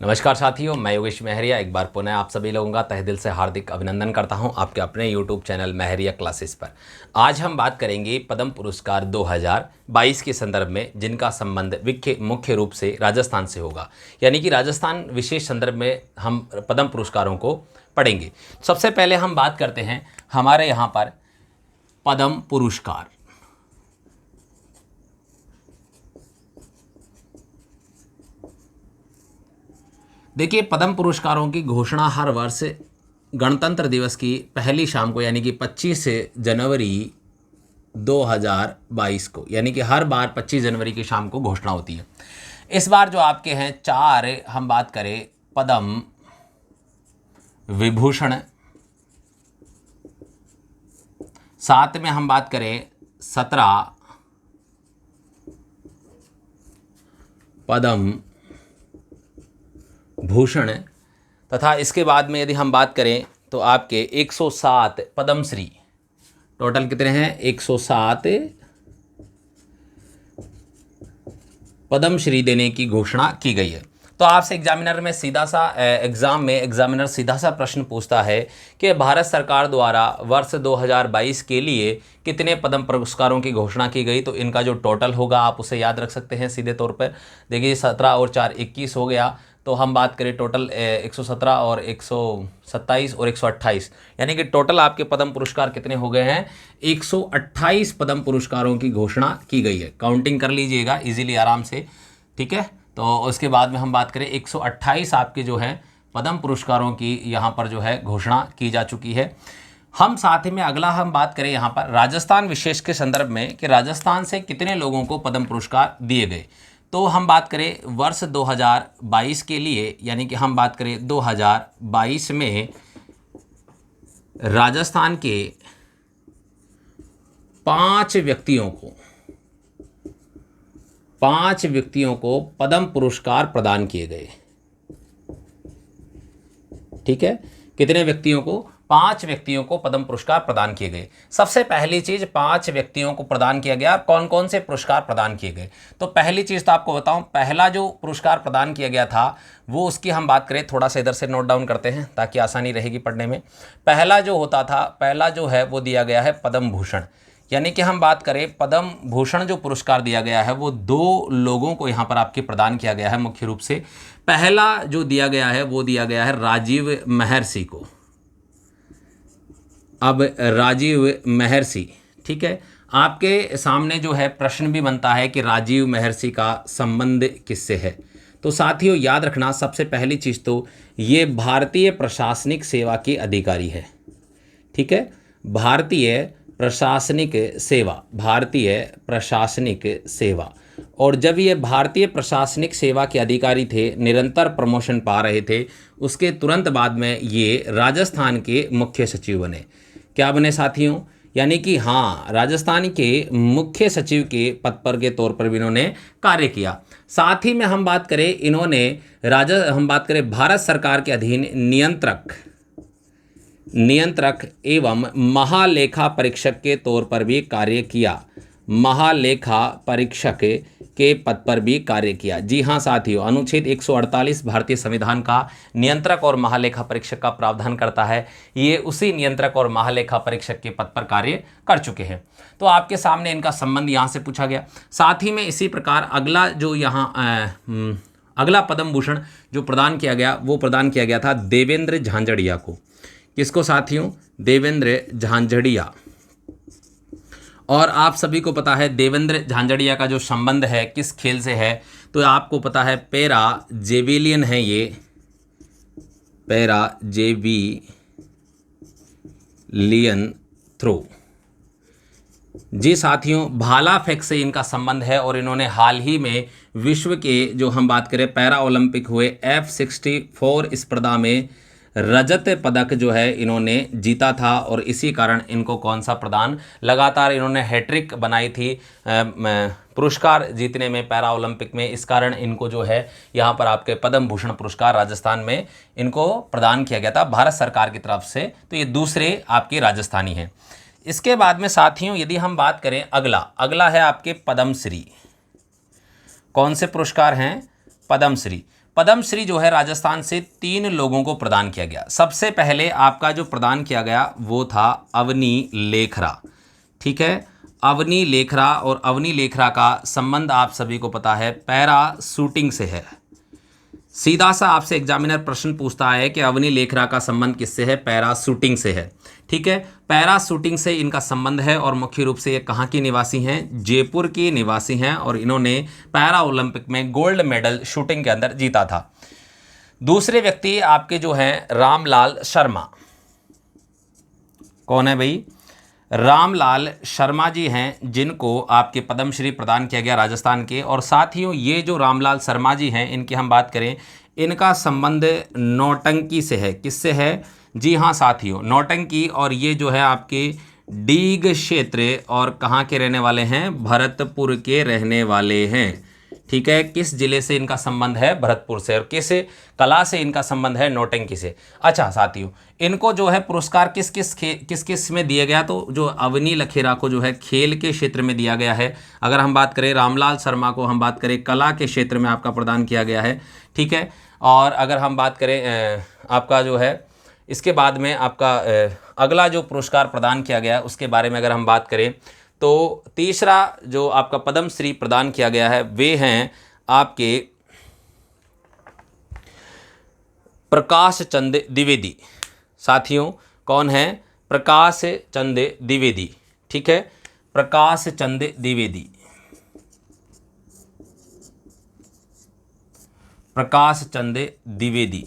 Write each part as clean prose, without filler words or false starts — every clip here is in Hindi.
नमस्कार साथियों, मैं योगेश महरिया एक बार पुनः आप सभी लोगों का तहे दिल से हार्दिक अभिनंदन करता हूं आपके अपने YouTube चैनल महरिया क्लासेस पर। आज हम बात करेंगे पद्म पुरस्कार 2022 के संदर्भ में, जिनका संबंध मुख्य रूप से राजस्थान से होगा। यानी कि राजस्थान विशेष संदर्भ में हम पद्म पुरस्कारों को पढ़ेंगे। सबसे पहले हम बात करते हैं हमारे यहाँ पर पद्म पुरस्कार। देखिए, पद्म पुरस्कारों की घोषणा हर वर्ष गणतंत्र दिवस की पहली शाम को, यानी कि 25 जनवरी 2022 को, यानी कि हर बार 25 जनवरी की शाम को घोषणा होती है। इस बार जो आपके हैं 4 हम बात करें पद्म विभूषण, साथ में हम बात करें 17 पद्म भूषण, तथा इसके बाद में यदि हम बात करें तो आपके 107 पद्मश्री। टोटल कितने हैं? 107 पद्मश्री देने की घोषणा की गई है। तो आपसे एग्जामिनर सीधा सा प्रश्न पूछता है कि भारत सरकार द्वारा वर्ष 2022 के लिए कितने पद्म पुरस्कारों की घोषणा की गई। तो इनका जो टोटल होगा आप उसे याद रख सकते हैं सीधे तौर पर। देखिए, 17 और 4 21 हो गया। तो हम बात करें टोटल 117 और 127 और 128, यानी कि टोटल आपके पद्म पुरस्कार कितने हो गए हैं? 128 पद्म पुरस्कारों की घोषणा की गई है। काउंटिंग कर लीजिएगा इजीली, आराम से, ठीक है। तो उसके बाद में हम बात करें 128 आपके जो है पद्म पुरस्कारों की यहाँ पर जो है घोषणा की जा चुकी है। हम साथ ही में अगला हम बात करें यहाँ पर राजस्थान विशेष के संदर्भ में कि राजस्थान से कितने लोगों को पद्म पुरस्कार दिए गए। तो हम बात करें वर्ष 2022 के लिए, यानी कि हम बात करें 2022 में राजस्थान के 5 व्यक्तियों को पद्म पुरस्कार प्रदान किए गए। ठीक है, कितने व्यक्तियों को? 5 व्यक्तियों को पद्म पुरस्कार प्रदान किए गए। सबसे पहली चीज, 5 व्यक्तियों को प्रदान किया गया। कौन कौन से पुरस्कार प्रदान किए गए? तो पहली चीज तो आपको बताऊं, पहला जो पुरस्कार प्रदान किया गया था वो, उसकी हम बात करें, थोड़ा सा इधर से नोट डाउन करते हैं ताकि आसानी रहेगी पढ़ने में। पहला जो है वो दिया गया है पद्म भूषण। यानी कि हम बात करें पद्म भूषण जो पुरस्कार दिया गया है वो 2 लोगों को यहाँ पर आपके प्रदान किया गया है मुख्य रूप से। पहला जो दिया गया है वो दिया गया है राजीव महर्षि को। अब राजीव महर्षि, ठीक है, आपके सामने जो है प्रश्न भी बनता है कि राजीव महर्षि का संबंध किससे है। तो साथियों याद रखना, सबसे पहली चीज़ तो ये भारतीय प्रशासनिक सेवा के अधिकारी है। ठीक है, भारतीय प्रशासनिक सेवा। और जब ये भारतीय प्रशासनिक सेवा के अधिकारी थे, निरंतर प्रमोशन पा रहे थे, उसके तुरंत बाद में ये राजस्थान के मुख्य सचिव बने। क्या बने साथियों? यानी कि हाँ, राजस्थान के मुख्य सचिव के पद पर के तौर पर भी इन्होंने कार्य किया। साथ ही में हम बात करें भारत सरकार के अधीन नियंत्रक एवं महालेखा परीक्षक के तौर पर भी कार्य किया। महालेखा परीक्षक के पद पर भी कार्य किया। जी हाँ साथियों, अनुच्छेद 148 भारतीय संविधान का नियंत्रक और महालेखा परीक्षक का प्रावधान करता है। ये उसी नियंत्रक और महालेखा परीक्षक के पद पर कार्य कर चुके हैं। तो आपके सामने इनका संबंध यहाँ से पूछा गया। साथ ही में इसी प्रकार अगला पद्म भूषण जो प्रदान किया गया वो प्रदान किया गया था देवेंद्र झांझड़िया को। किसको साथियों? देवेंद्र झांझड़िया। और आप सभी को पता है देवेंद्र झांझड़िया का जो संबंध है किस खेल से है, तो आपको पता है पैरा जेवेलियन है। ये पैरा जेवेलियन थ्रो। जी साथियों, भाला फेंक से इनका संबंध है और इन्होंने हाल ही में विश्व के जो हम बात करें पैरा ओलंपिक हुए F64 स्पर्धा में रजत पदक जो है इन्होंने जीता था। और इसी कारण इनको कौन सा प्रदान, लगातार इन्होंने हैट्रिक बनाई थी पुरस्कार जीतने में पैरा ओलंपिक में। इस कारण इनको जो है यहाँ पर आपके पद्म भूषण पुरस्कार राजस्थान में इनको प्रदान किया गया था भारत सरकार की तरफ से। तो ये दूसरे आपके राजस्थानी हैं। इसके बाद में साथियों यदि हम बात करें, अगला है आपके पद्मश्री। कौन से पुरस्कार हैं? पद्मश्री। पद्मश्री जो है राजस्थान से 3 लोगों को प्रदान किया गया। सबसे पहले आपका जो प्रदान किया गया वो था अवनी लेखरा। ठीक है, अवनी लेखरा, और अवनी लेखरा का संबंध आप सभी को पता है पैरा शूटिंग से है। सीधा सा आपसे एग्जामिनर प्रश्न पूछता है कि अवनी लेखरा का संबंध किससे है? पैरा शूटिंग से है। ठीक है, पैरा शूटिंग से इनका संबंध है और मुख्य रूप से ये कहाँ की निवासी हैं? जयपुर की निवासी हैं, और इन्होंने पैरा ओलंपिक में गोल्ड मेडल शूटिंग के अंदर जीता था। दूसरे व्यक्ति आपके जो हैं रामलाल शर्मा। कौन है भाई? रामलाल शर्मा जी हैं, जिनको आपके पद्मश्री प्रदान किया गया राजस्थान के। और साथियों ये जो रामलाल शर्मा जी हैं, इनकी हम बात करें, इनका संबंध नौटंकी से है। किससे है? जी हाँ साथियों, नौटंकी। और ये जो है आपके डीग क्षेत्र और कहाँ के रहने वाले हैं? भरतपुर के रहने वाले हैं। ठीक है, किस जिले से इनका संबंध है? भरतपुर से। और किस कला से इनका संबंध है? नौटंकी से। अच्छा साथियों, इनको जो है पुरस्कार किस किस में दिया गया? तो जो अवनी लखेरा को जो है खेल के क्षेत्र में दिया गया है। अगर हम बात करें रामलाल शर्मा को हम बात करें कला के क्षेत्र में आपका प्रदान किया गया है। ठीक है, और अगर हम बात करें आपका जो है इसके बाद में आपका अगला जो पुरस्कार प्रदान किया गया उसके बारे में अगर हम बात करें, तो तीसरा जो आपका पद्मश्री प्रदान किया गया है वे हैं आपके प्रकाश चंद द्विवेदी। साथियों कौन है? प्रकाश चंद द्विवेदी। ठीक है, प्रकाश चंद द्विवेदी। प्रकाश चंद द्विवेदी,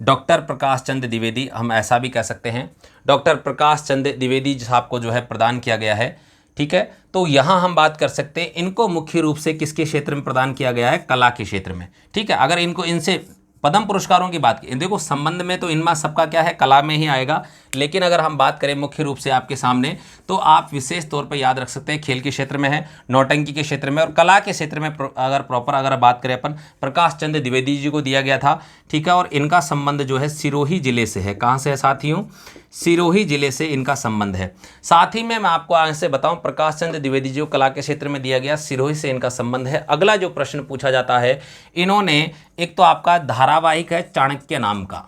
डॉक्टर प्रकाश चंद द्विवेदी, हम ऐसा भी कह सकते हैं। डॉक्टर प्रकाश चंद द्विवेदी साहब को जो है प्रदान किया गया है। ठीक है, तो यहाँ हम बात कर सकते हैं, इनको मुख्य रूप से किसके क्षेत्र में प्रदान किया गया है? कला के क्षेत्र में। ठीक है, अगर इनको इनसे पद्म पुरस्कारों की बात की, देखो संबंध में तो इनमें सबका क्या है? कला में ही आएगा। लेकिन अगर हम बात करें मुख्य रूप से आपके सामने, तो आप विशेष तौर पर याद रख सकते हैं खेल के क्षेत्र में है, नौटंकी के क्षेत्र में और कला के क्षेत्र में अगर प्रॉपर अगर बात करें अपन, प्रकाश चंद द्विवेदी जी को दिया गया था। ठीक है, और इनका संबंध जो है सिरोही जिले से है। कहाँ से है साथियों? सिरोही जिले से इनका संबंध है। साथ ही में मैं आपको आज से बताऊं, प्रकाश चंद द्विवेदी जी को कला के क्षेत्र में दिया गया, सिरोही से इनका संबंध है। अगला जो प्रश्न पूछा जाता है, इन्होंने एक तो आपका धारावाहिक है चाणक्य नाम का।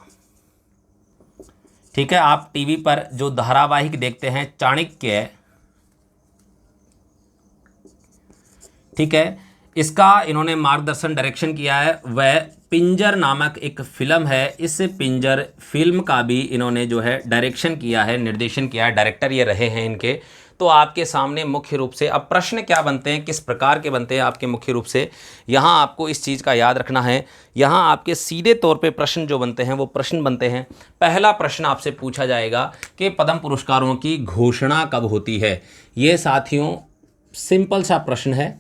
ठीक है, आप टीवी पर जो धारावाहिक देखते हैं चाणक्य, ठीक है, इसका इन्होंने मार्गदर्शन डायरेक्शन किया है। वह पिंजर नामक एक फिल्म है, इस पिंजर फिल्म का भी इन्होंने जो है डायरेक्शन किया है, निर्देशन किया है, डायरेक्टर ये रहे हैं इनके। तो आपके सामने मुख्य रूप से अब प्रश्न क्या बनते हैं, किस प्रकार के बनते हैं आपके मुख्य रूप से, यहाँ आपको इस चीज़ का याद रखना है। यहाँ आपके सीधे तौर पे प्रश्न जो बनते हैं वो प्रश्न बनते हैं। पहला प्रश्न आपसे पूछा जाएगा कि पद्म पुरस्कारों की घोषणा कब होती है? ये साथियों सिंपल सा प्रश्न है,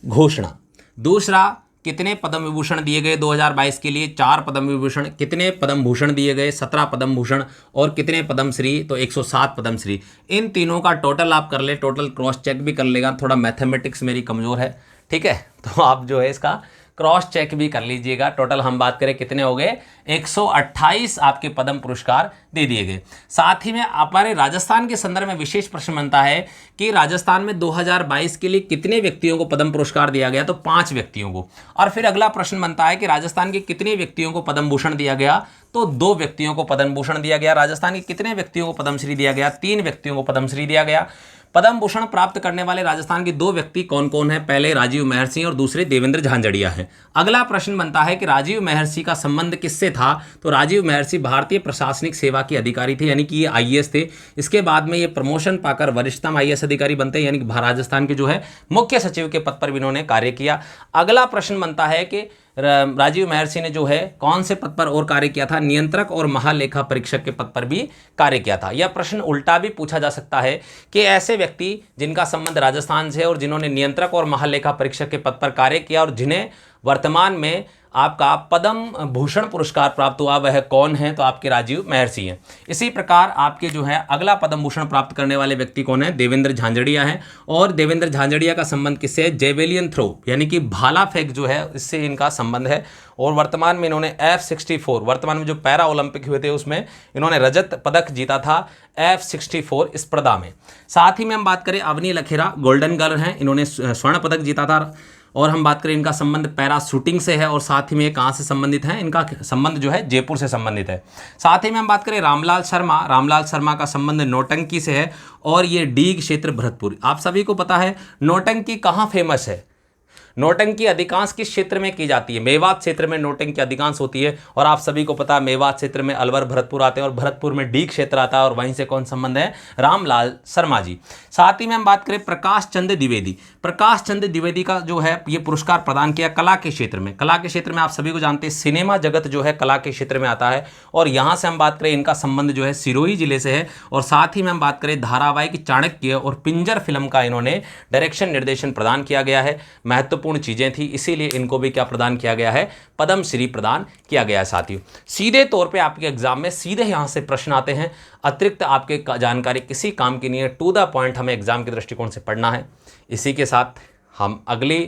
घोषणा। दूसरा, कितने पद्म विभूषण दिए गए 2022 के लिए? 4 पद्म विभूषण। कितने पद्म भूषण दिए गए? 17 पद्म भूषण। और कितने पद्मश्री? तो 107 पद्मश्री। इन तीनों का टोटल आप कर ले, टोटल क्रॉस चेक भी कर लेगा। थोड़ा मैथमेटिक्स मेरी कमज़ोर है, ठीक है, तो आप जो है इसका क्रॉस चेक भी कर लीजिएगा। टोटल हम बात करें कितने हो गए? 128 आपके पद्म पुरस्कार दे दिए गए। साथ ही में हमारे राजस्थान के संदर्भ में विशेष प्रश्न बनता है कि राजस्थान में 2022 के लिए कितने व्यक्तियों को पद्म पुरस्कार दिया गया? तो 5 व्यक्तियों को। और फिर अगला प्रश्न बनता है कि राजस्थान के कितने व्यक्तियों को पद्म भूषण दिया गया? तो 2 व्यक्तियों को पद्म भूषण दिया गया। राजस्थान के कितने व्यक्तियों को पद्मश्री दिया गया? 3 व्यक्तियों को पद्मश्री दिया गया। पद्म भूषण प्राप्त करने वाले राजस्थान के 2 व्यक्ति कौन कौन हैं? पहले राजीव महर्षि और दूसरे देवेंद्र झांझड़िया हैं। अगला प्रश्न बनता है कि राजीव महर्षि का संबंध किससे था? तो राजीव महर्षि भारतीय प्रशासनिक सेवा के अधिकारी थे, यानी कि ये आईएएस थे। इसके बाद में ये प्रमोशन पाकर वरिष्ठतम आईएएस अधिकारी बनते हैं, यानी कि राजस्थान के जो है मुख्य सचिव के पद पर भी इन्होंने कार्य किया। अगला प्रश्न बनता है कि राजीव महर्षि ने जो है कौन से पद पर और कार्य किया था? नियंत्रक और महालेखा परीक्षक के पद पर भी कार्य किया था। यह प्रश्न उल्टा भी पूछा जा सकता है कि ऐसे व्यक्ति जिनका संबंध राजस्थान से और जिन्होंने नियंत्रक और महालेखा परीक्षक के पद पर कार्य किया और जिन्हें वर्तमान में आपका पद्म भूषण पुरस्कार प्राप्त हुआ, वह कौन है? तो आपके राजीव महर्षि हैं। इसी प्रकार आपके जो है अगला पद्म भूषण प्राप्त करने वाले व्यक्ति कौन है? देवेंद्र झांझड़िया हैं। और देवेंद्र झांझड़िया का संबंध किससे है? जेवेलियन थ्रो, यानी कि भाला फेंक जो है इससे इनका संबंध है। और वर्तमान में इन्होंने F64, वर्तमान में जो पैरा ओलंपिक हुए थे उसमें इन्होंने रजत पदक जीता था F64 स्पर्धा में। साथ ही में हम बात करें अवनी लखेरा, गोल्डन गर्ल हैं, इन्होंने स्वर्ण पदक जीता था। और हम बात करें इनका संबंध पैराशूटिंग से है, और साथ ही में कहाँ से संबंधित है, इनका संबंध जो है जयपुर से संबंधित है। साथ ही में हम बात करें रामलाल शर्मा का संबंध नौटंकी से है, और ये डीग क्षेत्र भरतपुर। आप सभी को पता है नौटंकी कहाँ फेमस है, नौटंकी अधिकांश किस क्षेत्र में की जाती है, मेवात क्षेत्र में नौटंकी अधिकांश होती है, और आप सभी को पता है मेवात क्षेत्र में अलवर भरतपुर आते हैं, और भरतपुर में डीग क्षेत्र आता है, और वहीं से कौन संबंध है, रामलाल शर्मा जी। साथ ही में हम बात करें प्रकाश चंद्र द्विवेदी का जो है ये पुरस्कार प्रदान किया कला के क्षेत्र में। कला के क्षेत्र में आप सभी को जानते हैं सिनेमा जगत जो है कला के क्षेत्र में आता है, और यहाँ से हम बात करें इनका संबंध जो है सिरोही जिले से है। और साथ ही में हम बात करें धारावाहिक चाणक्य और पिंजर फिल्म का इन्होंने डायरेक्शन निर्देशन प्रदान किया गया है। महत्वपूर्ण चीजें थी, इसीलिए इनको भी क्या प्रदान किया गया है, पद्म श्री प्रदान किया गया है। साथियों सीधे तौर पे आपके एग्जाम में सीधे यहां से प्रश्न आते हैं, अतिरिक्त आपके जानकारी किसी काम की नहीं है, टू द पॉइंट हमें एग्जाम के दृष्टिकोण से पढ़ना है। इसी के साथ हम अगली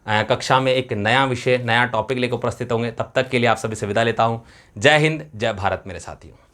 कक्षा में एक नया विषय नया टॉपिक लेकर उपस्थित होंगे। तब तक के लिए आप सभी से विदा लेता हूं। जय हिंद, जय भारत मेरे साथियों।